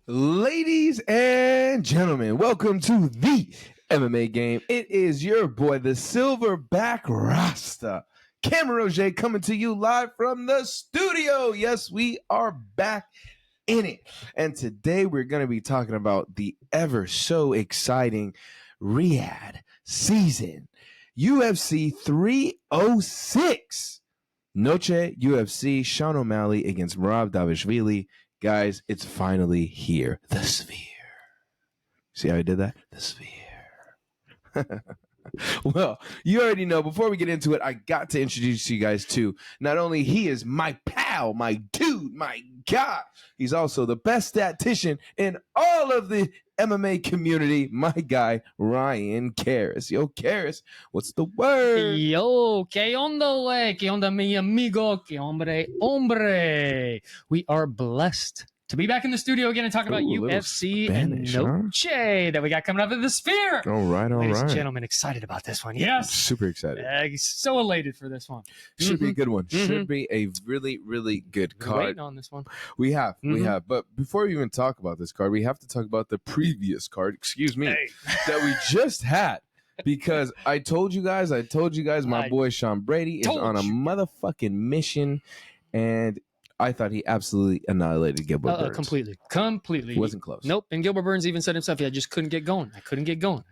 Ladies and gentlemen, welcome to the MMA game. It is your boy, the Silverback Rasta, Cameron Roget, coming to you live from the studio. Yes, we are back in it. And today we're going to be talking about the ever so exciting Riyadh season, UFC 306. Noche UFC, Sean O'Malley against Dvalishvili. Guys, it's finally here. The Sphere. See how I did that? The Sphere. Well, you already know. Before we get into it, I got to introduce you guys to not only he is my pal, my dude, my God. He's also the best statistician in all of the MMA community, my guy, Ryan Cariss. Yo, Cariss, what's the word? Yo, que onda, güey? Que onda, mi amigo? Que hombre? We are blessed to be back in the studio again and talk about UFC Spanish, Noche that we got coming up in the Sphere. All right. Ladies and gentlemen, excited about this one. Yes. Super excited. So elated for this one. Should be a good one. Should be a really, really good card. Waiting on this one. We have. But before we even talk about this card, we have to talk about the previous card, that we just had. Because I told you guys, my boy Sean Brady is on a motherfucking mission, and I thought he absolutely annihilated Gilbert Burns. Completely. It wasn't close. Nope. And Gilbert Burns even said himself, I just couldn't get going. I couldn't get going.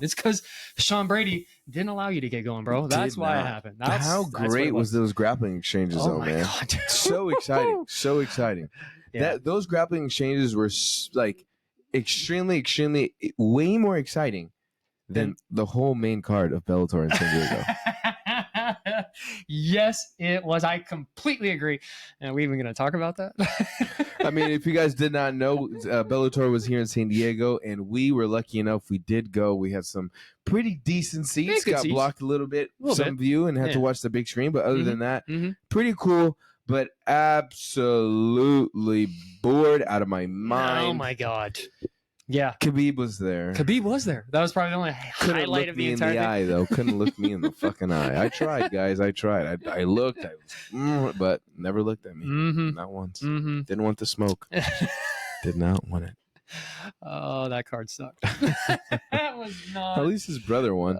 It's because Sean Brady didn't allow you to get going, bro. That's why it happened. How great was those grappling exchanges, though, man? God. So exciting. So exciting. Yeah. Those grappling exchanges were like extremely, way more exciting than the whole main card of Bellator in San Diego. Yes, it was. I completely agree. And are we even going to talk about that? I mean, if you guys did not know, Bellator was here in San Diego, and we were lucky enough. We did go. We had some pretty decent seats. Got blocked a little bit, view, and had to watch the big screen. But other than that, pretty cool. But absolutely bored out of my mind. Oh, my God. Yeah. Khabib was there. That was probably the only highlight of the entire thing. Eye, though. Couldn't look me in the fucking eye. I tried, guys. I tried. I looked, but never looked at me. Not once. Didn't want the smoke. Did not want it. Oh, that card sucked. That was not. At least his brother won.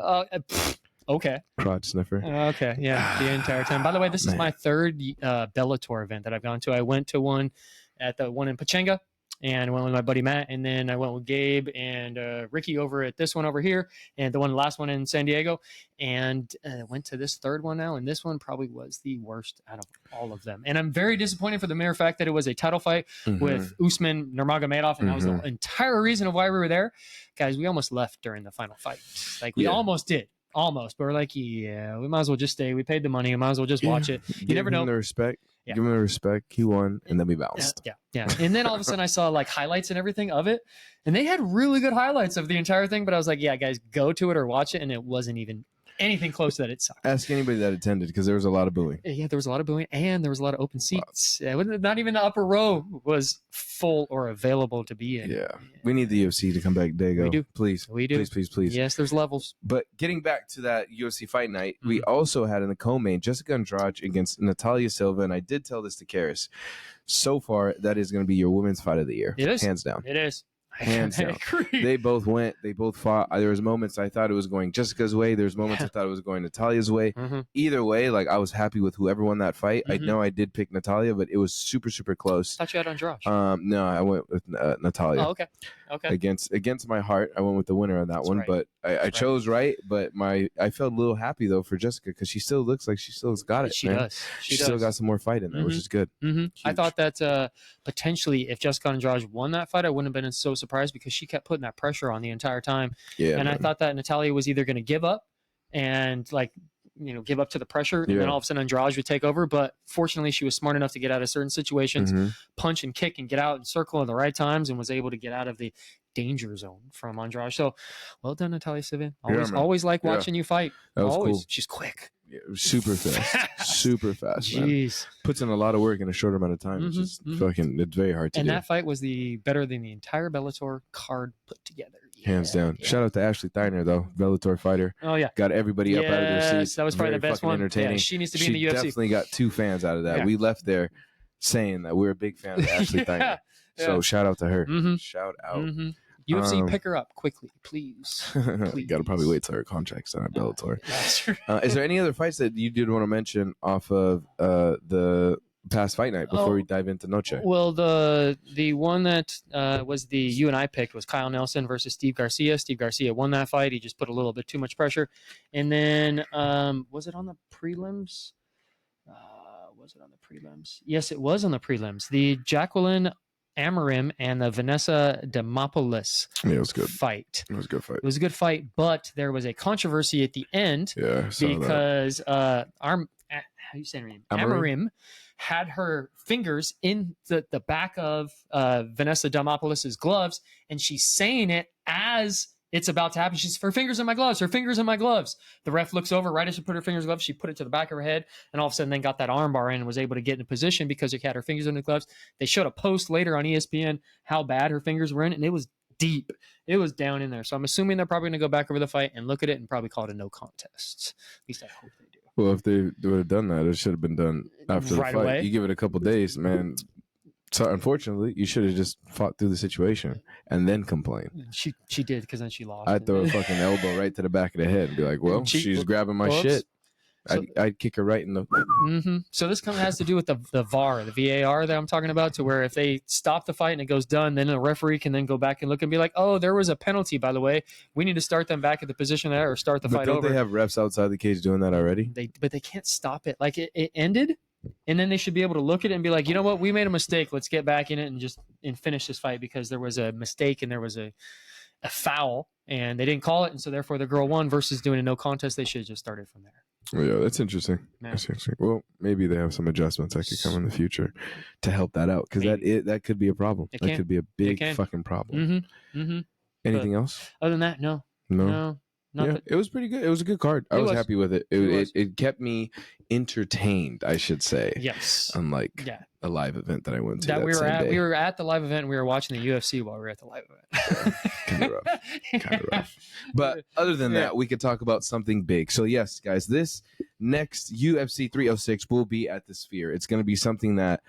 Okay. Crotch sniffer. Okay. Yeah. The entire time. By the way, this is my third Bellator event that I've gone to. I went to one at the one in Pachanga. And I went with my buddy Matt, and then I went with Gabe and Ricky over at this one over here, and the last one in San Diego, and went to this third one now, and this one probably was the worst out of all of them. And I'm very disappointed for the mere fact that it was a title fight with Usman Nurmagomedov, and that was the entire reason of why we were there. Guys, we almost left during the final fight. Like, we almost did. Almost. But we're like, yeah, we might as well just stay. We paid the money. We might as well just watch it. You never know. The respect. Yeah. Give him the respect. He won, and then we bounced. Yeah. And then all of a sudden I saw like highlights and everything of it, and they had really good highlights of the entire thing, but I was like, yeah, guys, go to it or watch it, and it wasn't even anything close to that. It sucked. Ask anybody that attended, because there was a lot of booing. Yeah, there was a lot of booing, and there was a lot of open seats. Not even the upper row was full or available to be in. Yeah. We need the UFC to come back. Dago. We do. Please. We do. Please. Yes, there's levels. But getting back to that UFC fight night, we also had in the co-main Jessica Andrade against Natalia Silva, and I did tell this to Cariss. So far, that is going to be your women's fight of the year. It is. Hands down. It is. Hands down. They both went. They both fought. There was moments I thought it was going Jessica's way. There's moments I thought it was going Natalia's way. Either way, like, I was happy with whoever won that fight. I know I did pick Natalia, but it was super, super close. I thought you had Andrade. No, I went with Natalia. Oh, okay. Against my heart, I went with the winner on that one. Right. But I chose right. But I felt a little happy though for Jessica, because she still looks like she still's got it. She does. She still got some more fight in there, which is good. I thought that potentially if Jessica Andrade won that fight, I wouldn't have been so surprised, because she kept putting that pressure on the entire time. Yeah, and I thought that Natalia was either going to give up and give up to the pressure, and then all of a sudden Andrade would take over. But fortunately, she was smart enough to get out of certain situations, punch and kick and get out and circle at the right times, and was able to get out of the danger zone from Andrade. So well done, Natalia Silva. Always like watching you fight. Always. Cool. She's quick. Yeah, super fast. Jeez. Man. Puts in a lot of work in a short amount of time. It's just it's very hard to do. And that fight was better than the entire Bellator card put together. Hands down. Shout out to Ashley Thiner, though, Bellator fighter. Oh, yeah. Got everybody up out of their seats. That was probably the best one. Entertaining. Yeah, she needs to be in the UFC. She definitely got 2 fans out of that. We left there saying that we're a big fan of Ashley Thiner. So shout out to her. Mhm. Shout out. UFC, pick her up quickly, please. You got to probably wait till her contract's on Bellator. That's true. Is there any other fights that you did want to mention off of the past fight night before we dive into Noche? Well, the one that was the you and I picked was Kyle Nelson versus Steve Garcia. Steve Garcia won that fight. He just put a little bit too much pressure. And then was it on the prelims? Was it on the prelims? Yes, it was on the prelims. The Jacqueline Amarim and the Vanessa Demopoulos it was good. fight. It was a good fight. It was a good fight, but there was a controversy at the end because how you say her name? Amarim had her fingers in the back of Vanessa Demopoulos' gloves, and she's saying it as it's about to happen. She's, her fingers in my gloves, her fingers in my gloves. The ref looks over right as she put her fingers in the gloves. She put it to the back of her head, and all of a sudden then got that arm bar in and was able to get in a position because she had her fingers in the gloves. They showed a post later on ESPN how bad her fingers were in, and it was deep. It was down in there. So I'm assuming they're probably going to go back over the fight and look at it and probably call it a no contest. At least I hope they do. Well, if they would have done that, it should have been done after Right the fight. away. You give it a couple days, man. So unfortunately, you should have just fought through the situation and then complain. She did, because then she lost. I'd throw a fucking elbow right to the back of the head and be like, well, she's grabbing my shit. So, I'd kick her right in the... So this kind of has to do with the VAR, the VAR that I'm talking about, to where if they stop the fight and it goes done, then the referee can then go back and look and be like, oh, there was a penalty, by the way. We need to start them back at the position there or start the fight over. Don't they have refs outside the cage doing that already? But they can't stop it. Like, it ended, and then they should be able to look at it and be like, you know what? We made a mistake. Let's get back in it and finish this fight because there was a mistake and there was a foul, and they didn't call it, and so therefore the girl won versus doing a no contest. They should have just started from there. Yeah, that's interesting. Yeah. That's interesting. Well, maybe they have some adjustments that could come in the future to help that out, because that could be a problem. That could be a big fucking problem. Anything else? Other than that, no. Yeah, it was pretty good. It was a good card. I was happy with it. It kept me entertained, I should say. Yes. Unlike a live event that I went to. We were at the live event and we were watching the UFC while we were at the live event. Kind of rough. But other than that, we could talk about something big. So yes, guys, this next UFC 306 will be at the Sphere. It's going to be something that,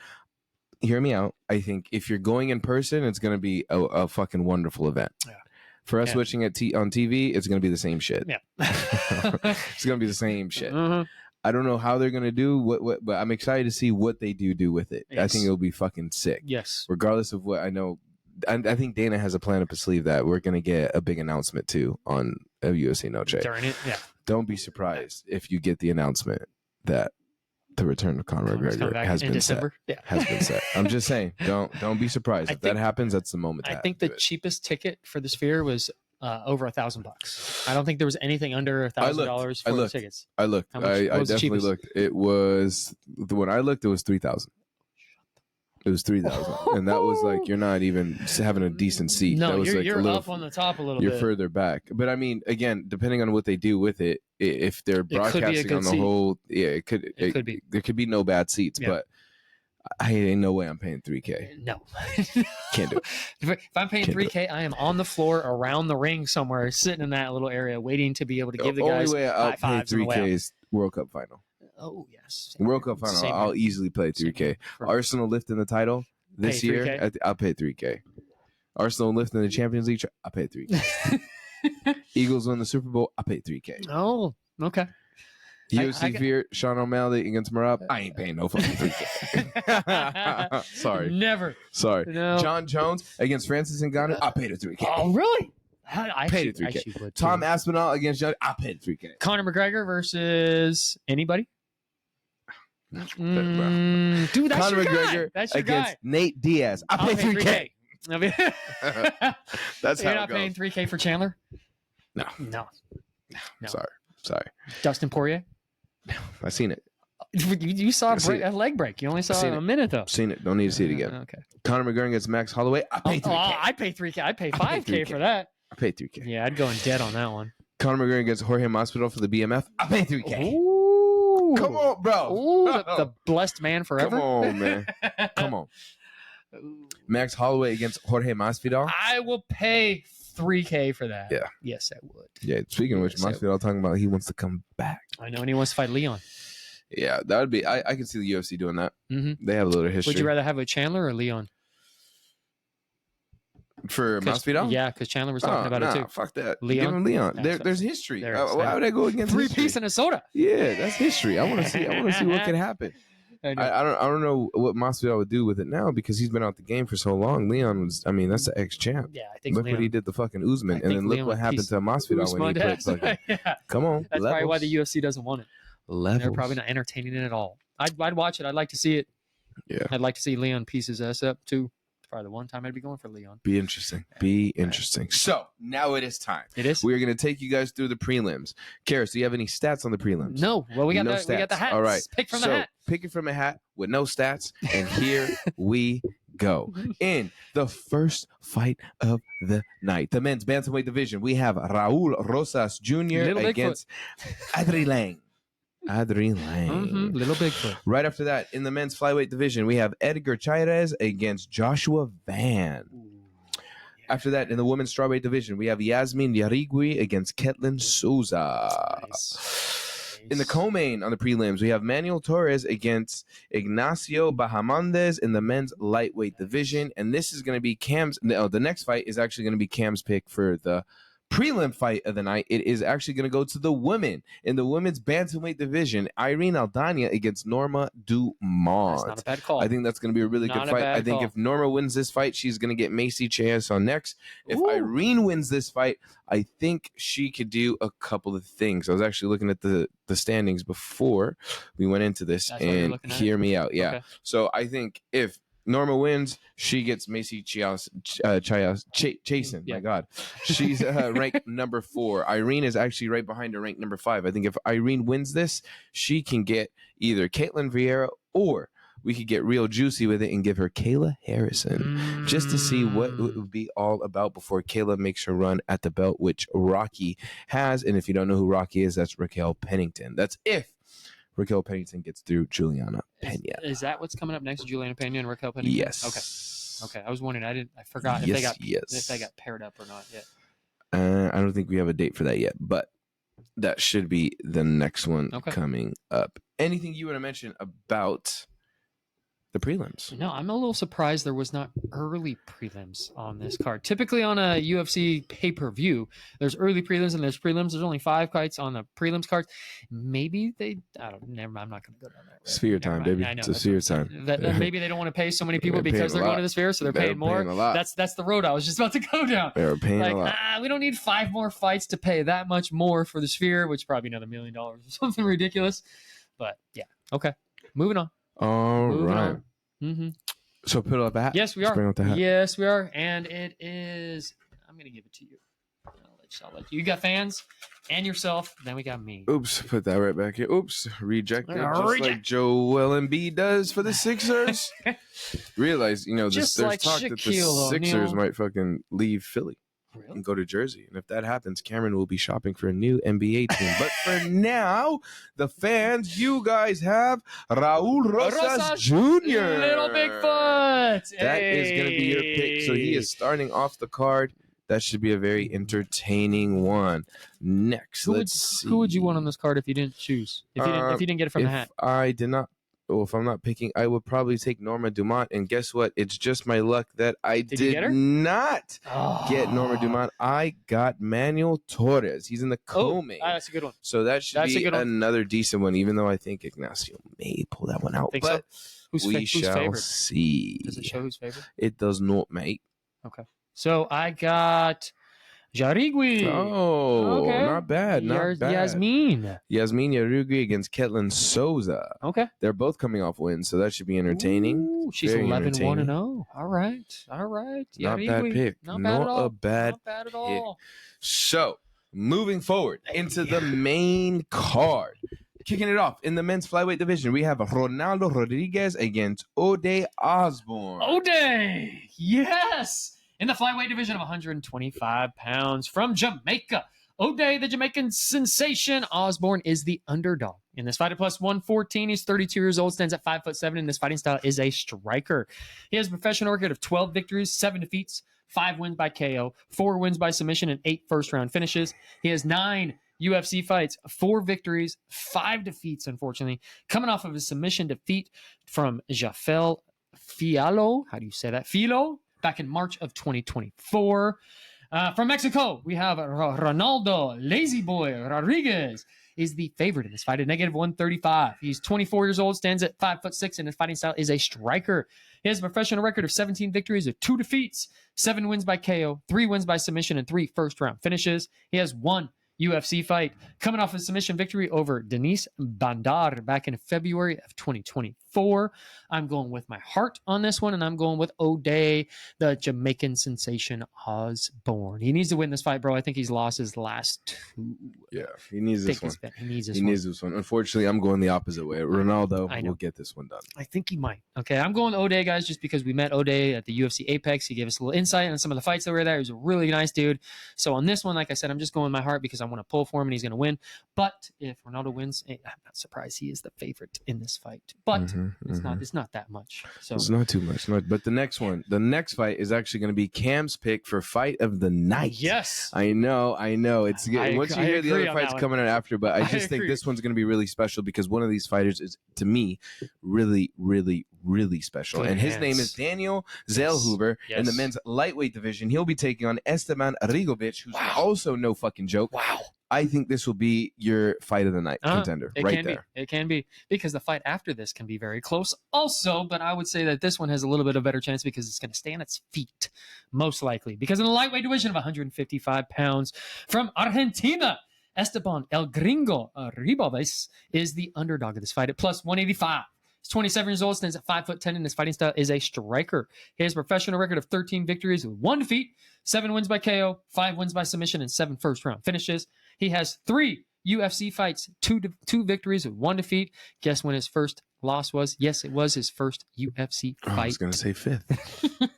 hear me out, I think if you're going in person, it's going to be a fucking wonderful event. Yeah. For us watching it on TV, it's going to be the same shit. Yeah. It's going to be the same shit. I don't know how they're going to do what, but I'm excited to see what they do with it. Yes. I think it'll be fucking sick. Yes. Regardless of what I know, I think Dana has a plan up his sleeve that we're going to get a big announcement too on a UFC Noche. During it, yeah. Don't be surprised if you get the announcement that the return of Conor McGregor has been set. Yeah. Has been set. I'm just saying, don't be surprised. If that happens, that's the moment. I think the cheapest ticket for the Sphere was over $1,000. I don't think there was anything under $1,000 for the tickets. I looked. I definitely looked. It was when I looked. It was 3,000. It was 3,000, and that was like you're not even having a decent seat. No, that was you're up on the top a little bit. You're further back, but I mean, again, depending on what they do with it, if they're broadcasting on the whole, it could be. There could be no bad seats, but I ain't no way I'm paying $3,000. No, can't do it. If I'm paying $3,000, I am on the floor around the ring somewhere, sitting in that little area, waiting to be able to give the guys only way I'll pay $3,000 is World Cup final. Oh yes, World Cup final. I'll easily play $3,000. Arsenal lifting the title this year, I'll pay $3,000. Arsenal lifting the Champions League, I'll pay $3,000. Eagles win the Super Bowl, I'll pay $3,000. Oh, okay. UFC Fear, Sean O'Malley against Marab, I ain't paying no fucking $3,000. Sorry, never. Sorry, no. John Jones against Francis Ngannou, I paid $3,000. Oh, really? I paid $3,000. Tom Aspinall against John, I paid $3,000. Conor McGregor versus anybody? Dude, that's Conor McGregor against Nate Diaz. I paid $3,000. That's how you're not paying $3,000 for Chandler? No. Sorry. Dustin Poirier? No, I seen it. You saw a leg break. You only saw a minute though. Seen it. Don't need to see it again. Okay. Conor McGregor against Max Holloway. I pay $3,000. I pay $3,000. I pay $5,000 for that. I pay $3,000. Yeah, I'd go in dead on that one. Conor McGregor against Jorge Masvidal for the BMF. I pay $3,000. Ooh. Come on, bro. Ooh, the blessed man forever. Come on, man. Come on. Max Holloway against Jorge Masvidal. I will pay $3,000 for that. Yeah. Yes, I would. Yeah. Speaking of which, Masvidal talking about he wants to come back. I know, and he wants to fight Leon. Yeah, that would be. I could see the UFC doing that. Mm-hmm. They have a little history. Would you rather have a Chandler or Leon? For Masvidal? Yeah, because Chandler was talking about it too. Fuck that. Leon? Give him Leon. There's history. Why would I go against history? 3-piece and a soda. Yeah, that's history. I want to see what can happen. I don't know what Masvidal would do with it now because he's been out the game for so long. Leon was, I mean, that's the ex-champ. Yeah, I think look what he did to fucking Usman, and then look what happened to Masvidal when he put fucking. Yeah. Come on, that's probably why the UFC doesn't want it. They're probably not entertaining it at all. I'd watch it. I'd like to see it. Yeah, I'd like to see Leon piece his ass up too. It's probably the one time I'd be going for Leon. Be interesting. Be interesting. So now it is time. It is. We're gonna take you guys through the prelims. Cariss, do you have any stats on the prelims? No. Well, we got stats. We got the hats. All right. Pick from the hat. Pick it from a hat with no stats, and here we go. In the first fight of the night, the men's bantamweight division, we have Raul Rosas Jr. against Adri Lang. Little Bigfoot. Right after that, in the men's flyweight division, we have Edgar Chairez against Joshua Van. After that, in the women's strawweight division, we have Yasmin Yarigui against Ketlin Souza. Nice. In the co-main on the prelims, we have Manuel Torres against Ignacio Bahamondes in the men's lightweight division. And this is going to be Cam's. No, the next fight is actually going to be Cam's pick for the prelim fight of the night. It is actually going to go to the women in the women's bantamweight division. Irene Aldana against Norma Dumont. That's not a bad call. I think that's going to be a really good fight. I think if Norma wins this fight, she's going to get Macy Chias on next. If Irene wins this fight, I think she could do a couple of things. I was actually looking at the standings before we went into this, and hear me out. Yeah. Okay. So I think if Norma wins, she gets Macy Chias, Chasen. Yeah. My God. She's ranked number 4. Irene is actually right behind her, ranked number 5. I think if Irene wins this, she can get either Caitlin Vieira, or we could get real juicy with it and give her Kayla Harrison just to see what it would be all about before Kayla makes her run at the belt, which Rocky has. And if you don't know who Rocky is, that's Raquel Pennington. That's if Raquel Pennington gets through Juliana Pena. Is that what's coming up next? Juliana Pena and Raquel Pennington? Yes. Okay. I was wondering. I forgot if they got paired up or not yet. I don't think we have a date for that yet, but that should be the next one coming up. Anything you want to mention about the prelims? No, I'm a little surprised there was not early prelims on this card. Typically on a UFC pay-per-view, there's early prelims and there's prelims. There's only 5 fights on the prelims cards. Maybe never mind. I'm not going to go down that road. Sphere time, baby. I know, it's a sphere time. Maybe they don't want to pay so many people because they're going to the sphere, so they're paying more. That's the road I was just about to go down. They're paying a lot. We don't need 5 more fights to pay that much more for the sphere, which is probably another $1 million or something ridiculous. But yeah, okay. Moving on. All right. Mm-hmm. So put up a hat. Yes, we are. Yes, we are. And it is. I'm going to give it to you. I'll let you. You got fans and yourself. Then we got me. Oops. Put that right back here. Oops. Rejected. Just like Joel Embiid does for the Sixers. Realize, there's talk that the Sixers might fucking leave Philly. Really? And go to Jersey. And if that happens, Cameron will be shopping for a new NBA team. But for now, the fans, you guys have Raul Rosas Jr. Little Bigfoot. That is going to be your pick. So he is starting off the card. That should be a very entertaining one. Next, let's see. Who would you want on this card if you didn't choose? If you didn't get it from the hat? I did not. Well, if I'm not picking, I would probably take Norma Dumont. And guess what? It's just my luck that I did not get Norma Dumont. I got Manuel Torres. He's in the co-main. That's a good one. So that should be another decent one, even though I think Ignacio may pull that one out. But we shall see. Does it show who's favorite? It does not, mate. Okay. So I got Yarigui. Oh, okay. Not bad. Yasmin Yarigui against Ketlin Souza. Okay. They're both coming off wins, so that should be entertaining. Ooh, she's 11-1-0. All right. Not bad pick. Not a bad at all. So, moving forward into the main card. Kicking it off in the men's flyweight division, we have Ronaldo Rodriguez against Ode Osborne. Ode! Yes! In the flyweight division of 125 pounds from Jamaica, Ode, the Jamaican sensation. Osborne is the underdog. In this fight at plus 114, he's 32 years old, stands at 5'7", and this fighting style is a striker. He has a professional record of 12 victories, 7 defeats, 5 wins by KO, 4 wins by submission, and 8 first-round finishes. He has 9 UFC fights, 4 victories, 5 defeats, unfortunately, coming off of his submission defeat from Jafel Fialo. How do you say that? Filo? back in March of 2024. From Mexico, we have Ronaldo, Lazy Boy Rodriguez is the favorite in this fight at -135. He's 24 years old, stands at 5'6", and his fighting style is a striker. He has a professional record of 17 victories with 2 defeats, 7 wins by KO, 3 wins by submission, and 3 first-round finishes. He has 1 UFC fight, coming off a submission victory over Denise Bandar back in February of 2024. I'm going with my heart on this one, and I'm going with O'Day, the Jamaican sensation Osborne. He needs to win this fight, bro. I think he's lost his last 2. Yeah, he needs this one. He needs this one. Unfortunately, I'm going the opposite way. Ronaldo will get this one done. I think he might. Okay, I'm going O'Day, guys, just because we met O'Day at the UFC Apex. He gave us a little insight on some of the fights that were there. He was a really nice dude. So on this one, like I said, I'm just going with my heart because I want to pull for him and he's going to win. But if Ronaldo wins, I'm not surprised he is the favorite in this fight. But it's not that much. So it's not too much. But the next fight is actually going to be Cam's pick for fight of the night. Yes, I know. It's good. Once you hear the other fights coming out after, but I just think this one's going to be really special because one of these fighters is, to me, really, really, really special. And his name is Daniel Zellhuber in the men's lightweight division. He'll be taking on Esteban Ribovics, who's also no fucking joke. Wow. I think this will be your fight of the night contender right there. It can be because the fight after this can be very close also, but I would say that this one has a little bit of a better chance because it's going to stay on its feet, most likely. Because in the lightweight division of 155 pounds from Argentina, Esteban El Gringo Ribovics is the underdog of this fight at +185. He's 27 years old, stands at 5'10", and his fighting style is a striker. He has a professional record of 13 victories with 1 defeat, 7 wins by KO, 5 wins by submission, and 7 first-round finishes. He has 3 UFC fights, 2 victories with 1 defeat. Guess when his first loss was? Yes, it was his first UFC fight. I was going to say 5th.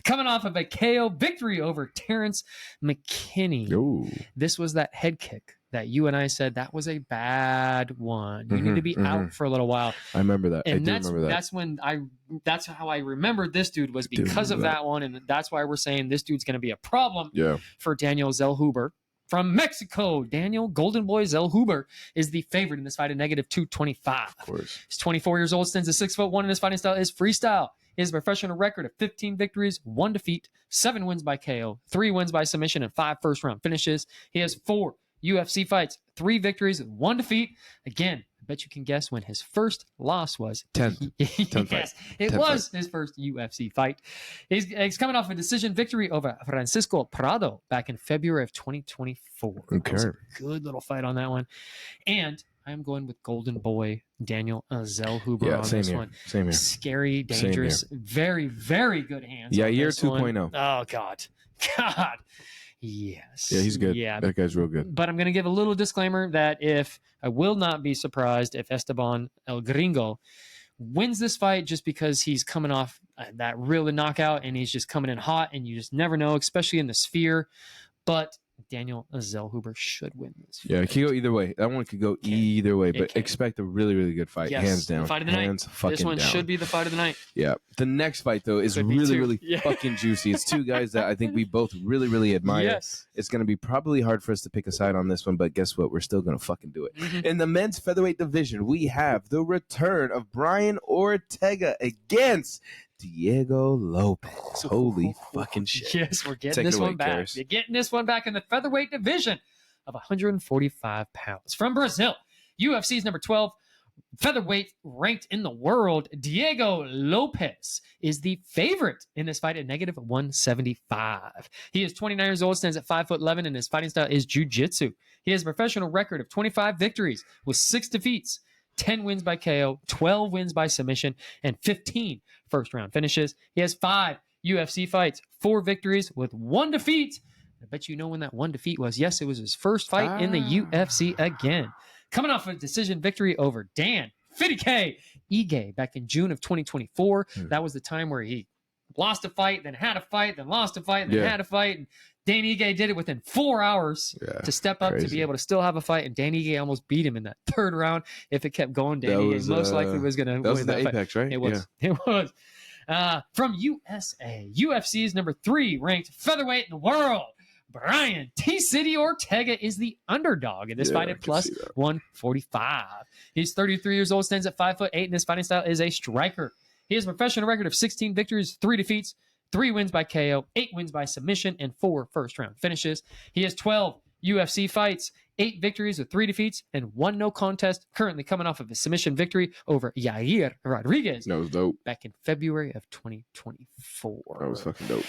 Coming off of a KO victory over Terrence McKinney. Ooh. This was that head kick that you and I said that was a bad one. You need to be out for a little while. I remember that. And remember that. That's how I remembered this dude was because of that one. And that's why we're saying this dude's going to be a problem for Daniel Zellhuber. From Mexico, Daniel Golden Boy Zellhuber is the favorite in this fight at -225. Of course. He's 24 years old, stands at 6'1", and his fighting style is freestyle. He has a professional record of 15 victories, 1 defeat, 7 wins by KO, 3 wins by submission, and 5 first-round finishes. He has 4 UFC fights, 3 victories, 1 defeat. Again, I bet you can guess when his first loss was. 10th. Yes, it was his first UFC fight. He's coming off a decision victory over Francisco Prado back in February of 2024. Okay. A good little fight on that one. And I'm going with Golden Boy Daniel Zellhuber on this one. Same here. Scary, dangerous, very, very good hands. Yeah, year 2.0. Oh, God. Yes. Yeah, he's good. Yeah. That guy's real good. But I'm going to give a little disclaimer that I will not be surprised if Esteban El Gringo wins this fight just because he's coming off that real knockout and he's just coming in hot and you just never know, especially in the sphere. But Daniel Zellhuber should win this fight. Yeah, it could go either way. That one could go either way, but expect a really, really good fight. Yes, hands down. The fight of the night. This one should be the fight of the night. Yeah. The next fight, though, is really fucking juicy. It's 2 guys that I think we both really, really admire. Yes. It's going to be probably hard for us to pick a side on this one, but guess what? We're still going to fucking do it. In the men's featherweight division, we have the return of Brian Ortega against Diego Lopes. Holy fucking shit. Yes, we're getting this one back. Cariss. You're getting this one back in the featherweight division of 145 pounds. From Brazil, UFC's number 12 featherweight ranked in the world, Diego Lopes is the favorite in this fight at -175. He is 29 years old, stands at 5'11", and his fighting style is jiu-jitsu. He has a professional record of 25 victories with 6 defeats, 10 wins by KO, 12 wins by submission, and 15 first-round finishes. He has 5 UFC fights, 4 victories with 1 defeat. I bet you know when that 1 defeat was. Yes, it was his first fight in the UFC again. Coming off a decision victory over Dan Fidike Ige back in June of 2024. That was the time where he lost a fight, then had a fight, then lost a fight, then had a fight. And Dan Ige did it within 4 hours to step up to be able to still have a fight, and Dan Ige almost beat him in that 3rd round. If it kept going, Dan Ige most likely was going to win that fight. That was the Apex, right? It was. Yeah. It was. From USA, UFC's number 3 ranked featherweight in the world, Brian T-City Ortega is the underdog in this fight at +145. He's 33 years old, stands at 5'8", and his fighting style is a striker. He has a professional record of 16 victories, 3 defeats, 3 wins by KO, 8 wins by submission, and 4 first-round finishes. He has 12 UFC fights, 8 victories with 3 defeats, and 1 no contest, currently coming off of a submission victory over Yair Rodriguez. That was dope. Back in February of 2024. That was fucking dope.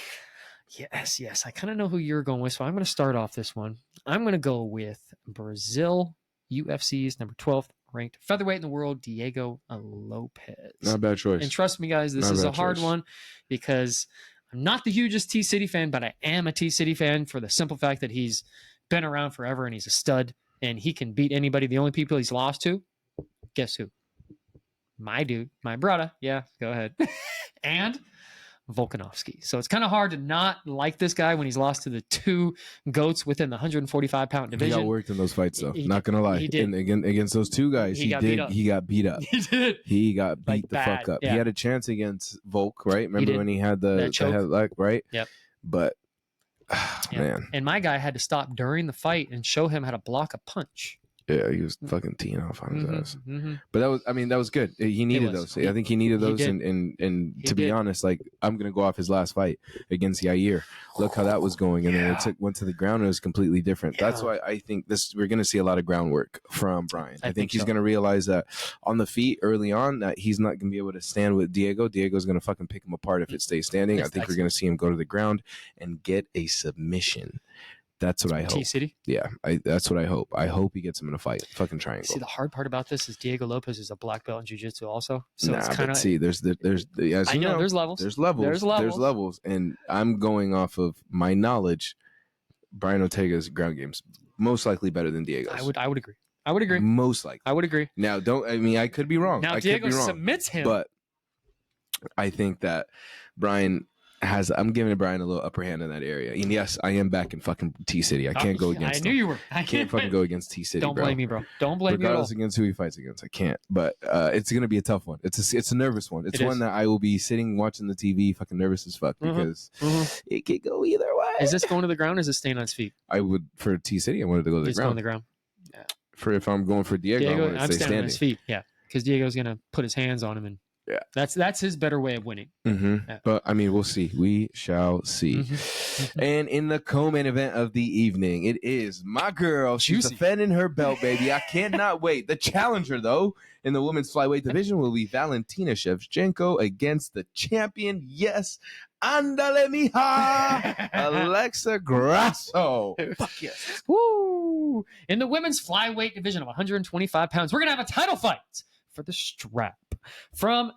Yes. I kind of know who you're going with, so I'm going to start off this one. I'm going to go with Brazil, UFC's number 12th ranked featherweight in the world, Diego Lopes. Not a bad choice. And trust me, guys, this is a hard one because I'm not the hugest T-City fan, but I am a T-City fan for the simple fact that he's been around forever and he's a stud and he can beat anybody. The only people he's lost to, guess who? My dude, my brother. Yeah, go ahead. And Volkanovski. So it's kind of hard to not like this guy when he's lost to the 2 GOATs within the 145-pound division. He got worked in those fights, though. Not gonna lie. He did. And against those 2 guys, he got beat up. He got beat up. He did. He got beat Like the bad. fuck up. Yeah. He had a chance against Volk, right? Remember when he had the headlock, right? Yep. But Yeah. man, And my guy had to stop during the fight and show him how to block a punch. yeah, he was fucking teeing off on his ass. Mm-hmm. But that was good. He needed those. I think he needed those. And to be honest, like I'm gonna go off his last fight against Yair. Look how that was going, and then it went to the ground and it was completely different. Yeah. That's why I think we're gonna see a lot of groundwork from Brian. I think he's gonna realize that on the feet early on that he's not gonna be able to stand with Diego. Diego's gonna fucking pick him apart if it stays standing. I think we're gonna see him go to the ground and get a submission. That's what I hope. T-City? Yeah, that's what I hope. I hope he gets him in a fight. Fucking triangle. See, the hard part about this is Diego Lopes is a black belt in jiu-jitsu also. So it's kind of... See, there's there's levels. There's levels. And I'm going off of my knowledge. Brian Ortega's ground game's most likely better than Diego's. I would agree. I would agree. Most likely. I would agree. Now, I could be wrong. Now, Diego submits him. But I think that Brian... I'm giving Brian a little upper hand in that area. And yes, I am back in fucking T-City. I can't go against him. I knew you were. I can't fucking go against T-City, Don't blame me, bro. Don't blame me at all. Regardless against who he fights against, I can't. But it's going to be a tough one. It's a nervous one. It's one that I will be sitting watching the TV fucking nervous as fuck because it could go either way. Is this going to the ground or is it staying on his feet? I would, for T-City, I wanted to go to the ground. Going to the ground. Yeah. For if I'm going for Diego, I want to stay standing. On his feet, yeah. Because Diego's going to put his hands on him and that's his better way of winning. Yeah. But I mean, we'll see. We shall see. And in the co-main event of the evening, it is my girl. She's defending her belt, baby. I cannot wait. The challenger, though, in the women's flyweight division will be Valentina Schevchenko against the champion. Yes, andale mija, Alexa Grasso. Fuck yes. Woo! In the women's flyweight division of 125 pounds, we're gonna have a title fight for the strap from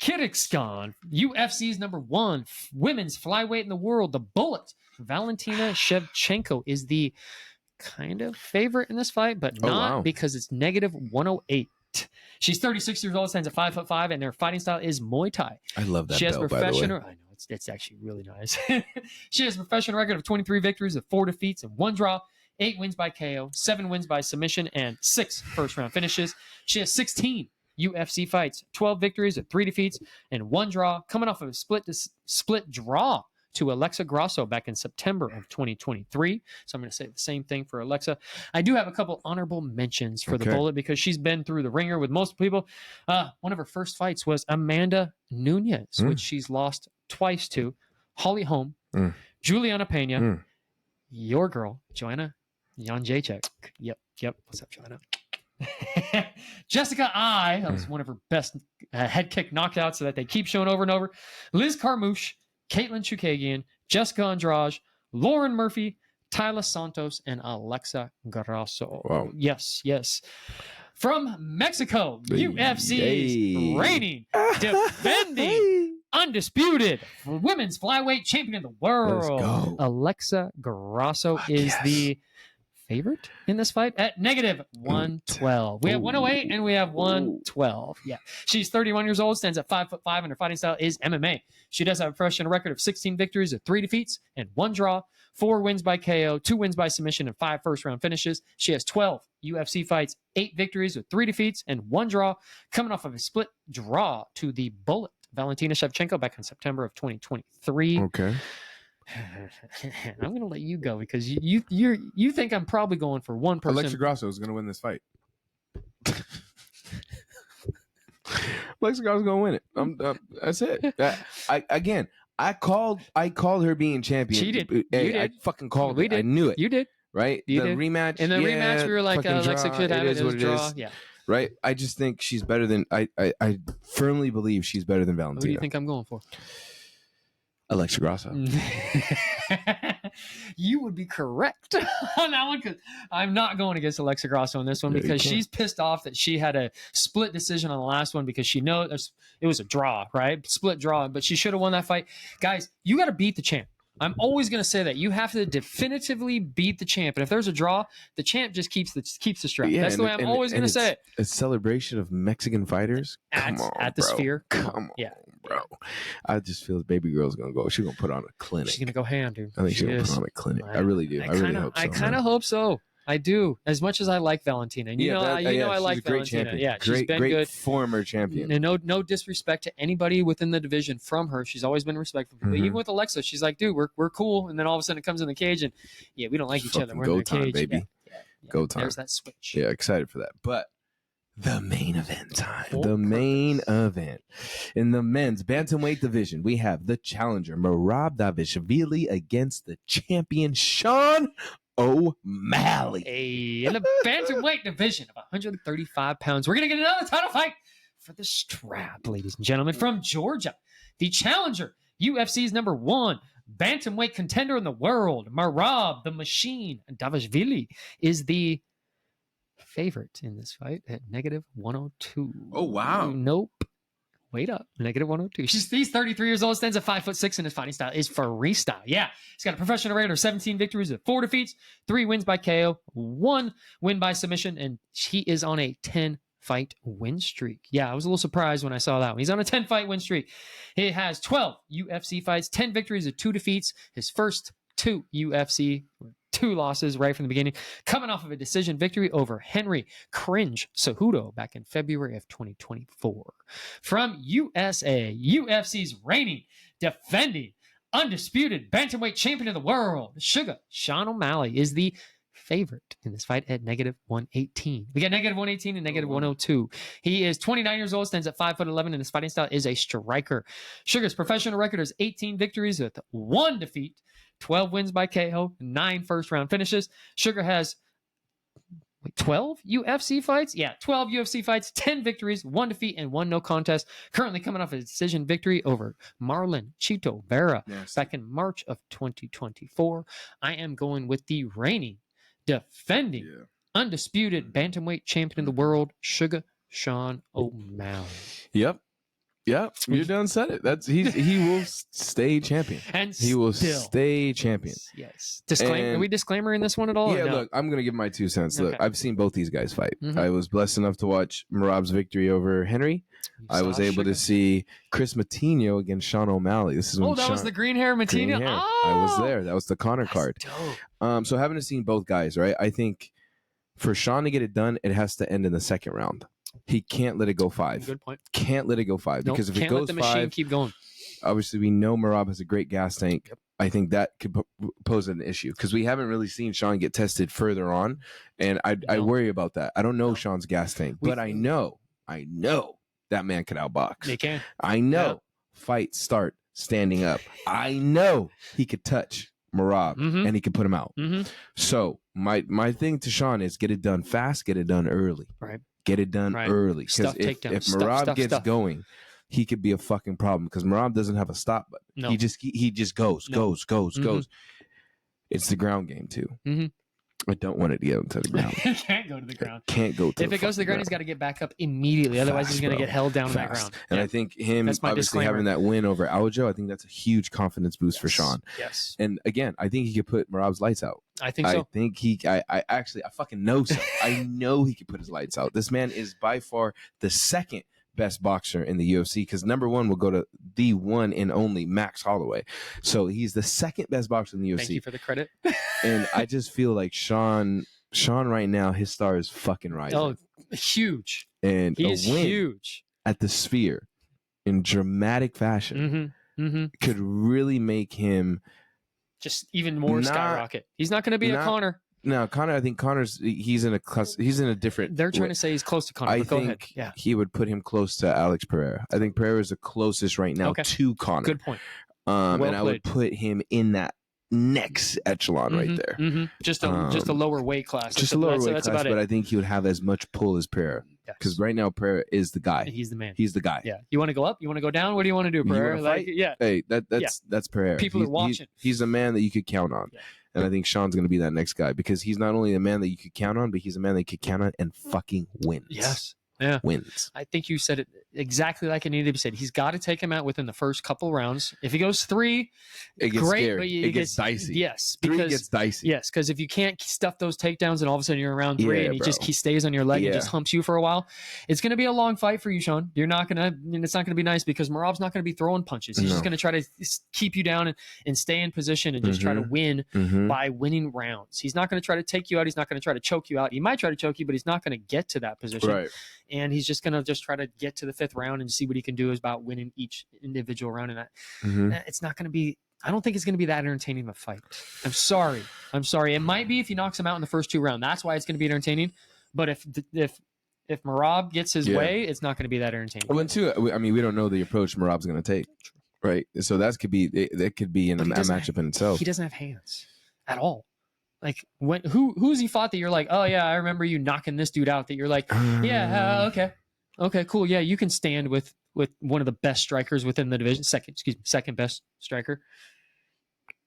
Kyrgyzstan, UFC's number 1 women's flyweight in the world, the Bullet. Valentina Shevchenko is the kind of favorite in this fight, but not because it's negative 108. She's 36 years old, stands at 5'5", and their fighting style is Muay Thai. I love that. She has belt, professional. I know it's actually really nice. She has a professional record of 23 victories, of 4 defeats, and 1 draw. 8 wins by KO, 7 wins by submission, and 6 first-round finishes. She has 16 UFC fights, 12 victories, 3 defeats, and 1 draw, coming off of a split draw to Alexa Grasso back in September of 2023. So I'm going to say the same thing for Alexa. I do have a couple honorable mentions for the Bullet because she's been through the ringer with most people. One of her first fights was Amanda Nunes, which she's lost twice to. Holly Holm, Juliana Pena, your girl, Joanna Jędrzejczyk. Yep. What's up, Joanna? Jessica I, that was one of her best head kick knockouts that they keep showing over and over. Liz Carmouche, Caitlin Chukagian, Jessica Andrade, Lauren Murphy, Tyler Santos, and Alexa Grasso. Wow. Yes. From Mexico, UFC's reigning, defending, undisputed women's flyweight champion of the world. Alexa Grasso is the favorite in this fight at negative 112. We have 108 and we have 112. Yeah. She's 31 years old, stands at 5'5", and her fighting style is MMA. She does have a professional record of 16 victories, 3 defeats, and 1 draw, 4 wins by KO, 2 wins by submission, and 5 first-round finishes. She has 12 UFC fights, 8 victories with 3 defeats, and 1 draw, coming off of a split draw to the Bullet, Valentina Shevchenko, back in September of 2023. Okay. I'm going to let you go because you think I'm probably going for one person. Alexa Grasso is going to win this fight. Alexa Grasso is going to win it. That's it. I called her being champion. She did. Hey, You did. I fucking called We it. did. I knew it. You did. Right? You the did. rematch. In the rematch, we were like, fucking Alexa draw. should have it. Is It was what draw. it is. Yeah. Right? I just think she's better than I firmly believe she's better than Valentina. Who do you think I'm going for? Alexa Grasso. You would be correct on that one, because I'm not going against Alexa Grasso on this one, because she's pissed off that she had a split decision on the last one, because she knows it was a draw, right? Split draw, but she should have won that fight. Guys, you got to beat the champ. I'm always going to say that. You have to definitively beat the champ. And if there's a draw, the champ just keeps the strap. Yeah, that's the way I'm always going to say it. A celebration of Mexican fighters? Come on, at the bro. Sphere. Come on, yeah. bro. I just feel the baby girl's going to go. She's going to put on a clinic. She's going to go ham, dude. I think she's going to put on a clinic. I really do. I really hope so. I kind of hope so. I do, as much as I like Valentina. And I like Valentina. Champion. Yeah, she's been great good. Former champion. And no disrespect to anybody within the division from her. She's always been respectful. But even with Alexa, she's like, dude, we're cool. And then all of a sudden it comes in the cage, and we don't like each other. We're in the cage, baby. Yeah. Go time. There's that switch. Yeah, excited for that. But the main event time. The main event. In the men's bantamweight division, we have the challenger, Dvalishvili, against the champion, Sean O'Malley. In the bantamweight division of 135 pounds, we're going to get another title fight for the strap, ladies and gentlemen, from Georgia. The challenger, UFC's #1 bantamweight contender in the world, Merab the Machine Dvalishvili, is the favorite in this fight at -102. Oh, wow. Nope. Wait up. -102. He's 33 years old, stands at 5'6", and his fighting style is freestyle. Yeah. He's got a professional record of 17 victories with 4 defeats, 3 wins by KO, 1 win by submission, and he is on a 10-fight win streak. Yeah, I was a little surprised when I saw that one. He's on a 10-fight win streak. He has 12 UFC fights, 10 victories with 2 defeats. His first 2 UFC 2 losses right from the beginning, coming off of a decision victory over Henry Cringe Cejudo back in February of 2024. From USA, UFC's reigning, defending, undisputed bantamweight champion of the world, Sugar Sean O'Malley, is the favorite in this fight at -118. We got -118 and -102. He is 29 years old, stands at 5'11", and his fighting style is a striker. Sugar's professional record is 18 victories with 1 defeat, 12 wins by KO, 9 first-round finishes. Sugar has 12 UFC fights? Yeah, 12 UFC fights, 10 victories, 1 defeat, and 1 no contest. Currently coming off a decision victory over Marlon Chito Vera back in March of 2024. I am going with the reigning, defending, undisputed bantamweight champion of the world, Sugar Sean O'Malley. Yep. You done said it. He will stay champion. And he will stay champion. Yes. Disclaimer. Are we disclaimer in this one at all? Yeah, no? Look, I'm gonna give my 2 cents. Okay. Look, I've seen both these guys fight. Mhm. I was blessed enough to watch Merab's victory over Henry. I was able to see Chris Matinho against Sean O'Malley. This is when was the green hair Matinho. Green hair. Oh, I was there. That was the Connor card. Dope. So having seen both guys, right? I think for Sean to get it done, it has to end in the second round. He can't let it go 5. Good point. Can't let it go 5 because if it goes let the machine 5, keep going. obviously we know Merab has a great gas tank. Yep. I think that could pose an issue because we haven't really seen Sean get tested further on, and I worry about that. I don't know Sean's gas tank, but I know that man can outbox. He can. I know fights start standing up. I know he could touch Merab and he could put him out. So my thing to Sean is get it done fast, get it done early. Right. Get it done early. Because if Merab gets going, he could be a fucking problem because Merab doesn't have a stop button. No. He just goes. It's the ground game too. I don't want it to get into the ground. It can't go to the ground. It can't go to If it goes to the ground, he's got to get back up immediately. Otherwise, he's going to get held down on that ground. And I think him obviously having that win over Aljo, I think that's a huge confidence boost for Sean. Yes. And again, I think he could put Merab's lights out. I think so. I fucking know so. I know he could put his lights out. This man is by far the second best boxer in the UFC because #1 will go to the one and only Max Holloway. So he's the second best boxer in the UFC. Thank you for the credit. And I just feel like Sean right now, his star is fucking rising. Oh, huge. And he a is win huge at the Sphere in dramatic fashion could really make him just even more skyrocket. He's not going to be a Connor. No, Connor. I think Connor's he's in a different. They're trying to say he's close to Connor. I but go think ahead. he would put him close to Alex Pereira. I think Pereira is the closest right now to Connor. Good point. Well and I would played. put him in that next echelon right there. Just a lower weight class. Just a lower weight that's class, about but it. I think he would have as much pull as Pereira. Because right now, Pereira is the guy. He's the man. He's the guy. Yeah. You want to go up? You want to go down? What do you want to do, You Pereira? wanna fight? Yeah. Hey, that's Pereira. People are watching. He's a man that you could count on. Yeah. And I think Sean's going to be that next guy because he's not only a man that you could count on, but he's a man that you could count on and fucking wins. Yes. Yeah. Wins. I think you said it exactly like it needed to be said. He's got to take him out within the first couple rounds. If he goes 3, it gets great, scary. but It gets dicey. Yes. 3 Because, gets dicey. yes, because if you can't stuff those takedowns and all of a sudden you're around 3 and he stays on your leg and just humps you for a while, it's going to be a long fight for you, Sean. It's not going to be nice because Merab's not going to be throwing punches. He's just going to try to keep you down and stay in position and just try to win by winning rounds. He's not going to try to take you out. He's not going to try to choke you out. He might try to choke you, but he's not going to get to that position. Right. And he's just going to try to get to the 5th round and see what he can do is about winning each individual round. And it's not going to be, I don't think it's going to be that entertaining of a fight. I'm sorry. It might be if he knocks him out in the first 2 rounds. That's why it's going to be entertaining. But if Merab gets his way, it's not going to be that entertaining. Well, and too, I mean, we don't know the approach Merab's going to take, right? So that could be in a matchup in itself. He doesn't have hands at all. Like who's he fought that you're like, oh yeah, I remember you knocking this dude out. That you're like, yeah, okay, cool, yeah, you can stand with one of the best strikers within the division, second best striker.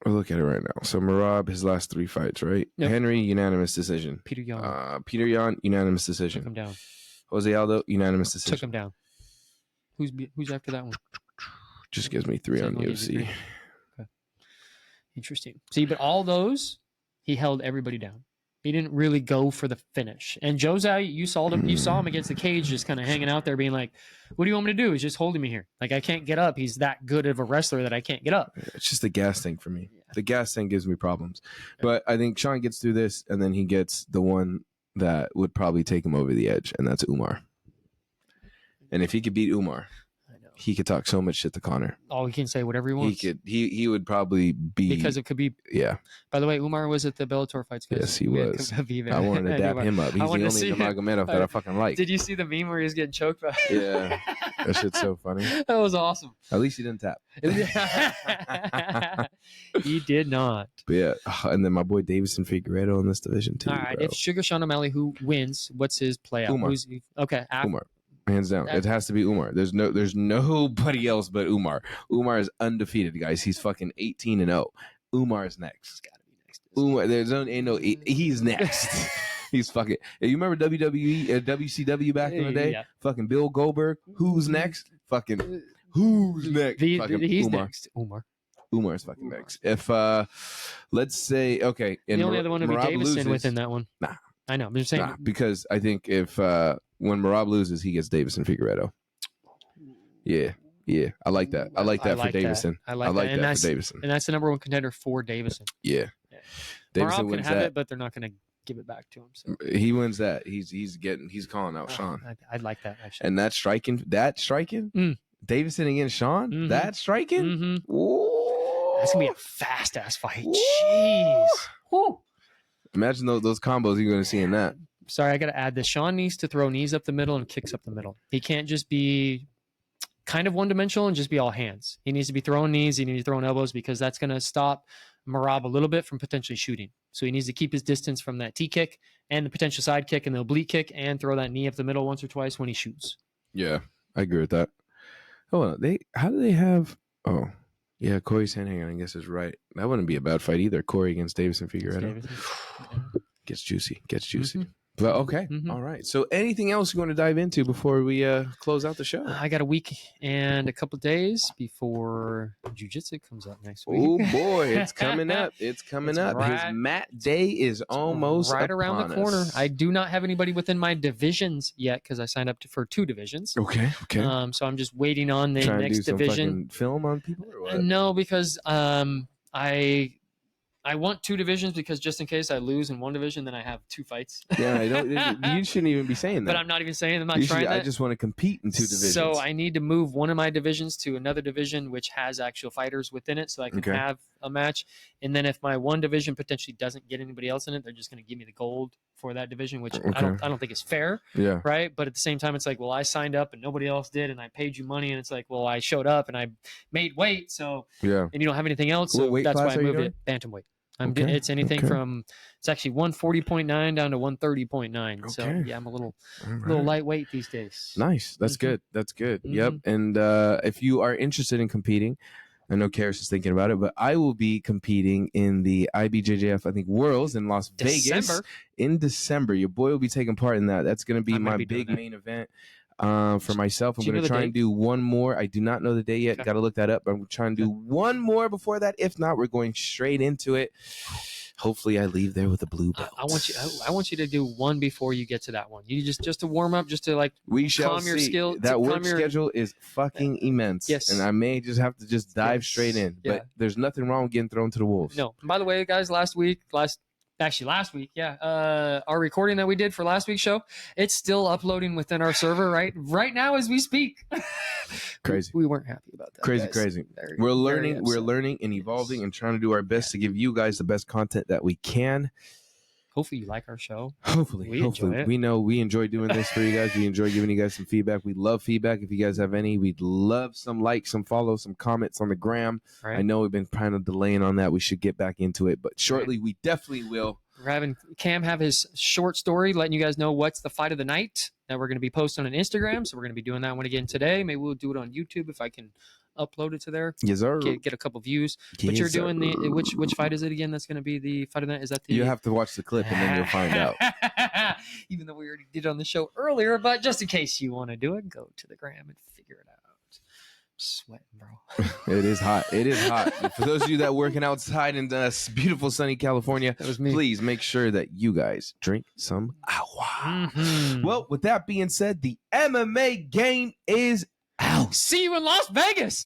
We'll look at it right now. So Merab, his last 3 fights, right? Yep. Henry, unanimous decision. Peter Yan, unanimous decision. took him down. Jose Aldo, unanimous decision. Took him down. Who's after that one? Just gives me 3 on UFC. Okay. Interesting. See, but all those, he held everybody down. He didn't really go for the finish. And Jose, you saw him against the cage, just kind of hanging out there, being like, "What do you want me to do? He's just holding me here. Like I can't get up. He's that good of a wrestler that I can't get up." It's just the gas tank for me. Yeah. The gas tank gives me problems. But I think Sean gets through this, and then he gets the one that would probably take him over the edge, and that's Umar. And if he could beat Umar, he could talk so much shit to Conor. Oh, he can say whatever he wants. He would probably be, because it could be. Yeah. By the way, Umar was at the Bellator fights. Yes, he was. I wanted to dap him up. He's the only Nurmagomedov that I fucking like. Did you see the meme where he was getting choked by? Yeah, that shit's so funny. That was awesome. At least he didn't tap. He did not. But yeah, and then my boy Davison Figueiredo in this division too. All right, bro. if Sugar Sean O'Malley who wins, what's his play out? Umar. Umar. Hands down. It has to be Umar. There's nobody else but Umar. Umar is undefeated, guys. He's fucking 18-0. Umar is next. He's got to be next. Umar, he's next. He's fucking. You remember WWE, WCW back in the day? Yeah. Fucking Bill Goldberg. Who's next? Fucking who's next? He's Umar. next. Umar's fucking next. If let's say the only other one would be Davison within that one. Nah. I know. I'm just saying because I think if when Merab loses, he gets Davison Figueiredo. Yeah. I like that. I like that for Davison. I like that for Davison. And that's the number 1 contender for Davison. Yeah. Davison Merab can have it, but they're not going to give it back to him. So. He wins that. He's calling out Sean. I'd like that actually. And that striking. Davison against Sean. That striking. Ooh. That's gonna be a fast ass fight. Jeez. Woo. Imagine those combos you're going to see in that. Sorry, I got to add this. Sean needs to throw knees up the middle and kicks up the middle. He can't just be kind of one-dimensional and just be all hands. He needs to be throwing knees. He needs to be throwing elbows because that's going to stop Merab a little bit from potentially shooting. So he needs to keep his distance from that T-kick and the potential side kick and the oblique kick and throw that knee up the middle once or twice when he shoots. Yeah, I agree with that. Oh, how do they have... Oh, yeah, Corey's hand hanging, I guess, is right. That wouldn't be a bad fight either. Corey against Davison Figueiredo. Gets juicy. Mm-hmm. But okay. Mm-hmm. All right. So anything else you want to dive into before we close out the show? I got a week and a couple days before Jiu-Jitsu comes up next week. Oh, boy. It's coming up. It's up. His mat day is almost right around the corner. Us. I do not have anybody within my divisions yet because I signed up for 2 divisions. Okay. So I'm just waiting on the next division. Film on people or what? No, because I want 2 divisions because just in case I lose in one division, then I have 2 fights. Yeah, you shouldn't even be saying that. But I'm not even saying I'm not trying that. I just want to compete in 2 divisions. So I need to move one of my divisions to another division which has actual fighters within it so I can have a match. And then if my one division potentially doesn't get anybody else in it, they're just going to give me the gold for that division, which I don't think is fair. Yeah. Right. But at the same time, it's like, well, I signed up and nobody else did, and I paid you money, and it's like, well, I showed up and I made weight, so Yeah. and you don't have anything else, What so weight that's why class I are you moved doing? it bantamweight. It's anything from, it's actually 140.9 down to 130.9. So Okay. yeah, I'm a little Right. lightweight these days. Nice. That's good. That's good. Yep. And if you are interested in competing, I know Cariss is thinking about it, but I will be competing in the IBJJF, I think, Worlds in Las Vegas in December. Your boy will be taking part in that. That's going to be my big main event for myself. I'm going to try and do one more. I do not know the day yet. Got to look that up. But I'm trying to do one more before that. If not, we're going straight into it. Hopefully, I leave there with a blue belt. I want you to do one before you get to that one. You just to warm up, just to like we shall calm your see. skill. That work schedule is fucking immense. Yes, and I may just have to dive straight in. But there's nothing wrong with getting thrown to the wolves. No. By the way, guys, last week, our recording that we did for last week's show, it's still uploading within our server right now as we speak. Crazy. We weren't happy about that. Crazy. We're learning and evolving and trying to do our best to give you guys the best content that we can. Hopefully you like our show. Hopefully. We know we enjoy doing this for you guys. We enjoy giving you guys some feedback. We love feedback. If you guys have any, we'd love some likes, some follows, some comments on the gram. Right. I know we've been kind of delaying on that. We should get back into it, but shortly we definitely will. We're having Cam have his short story letting you guys know what's the fight of the night that we're going to be posting on Instagram. So we're going to be doing that one again today. Maybe we'll do it on YouTube if I can upload it to there. Yes, sir. Get a couple views. But you're doing which fight is it again? That's going to be the fight of the night. Is that the? You have to watch the clip and then you'll find out. Even though we already did it on the show earlier, but just in case you want to do it, go to the gram and figure it out. Sweating, bro. It is hot. For those of you that are working outside in beautiful sunny California, please make sure that you guys drink some agua. Well, with that being said, the MMA game is out. See you in Las Vegas.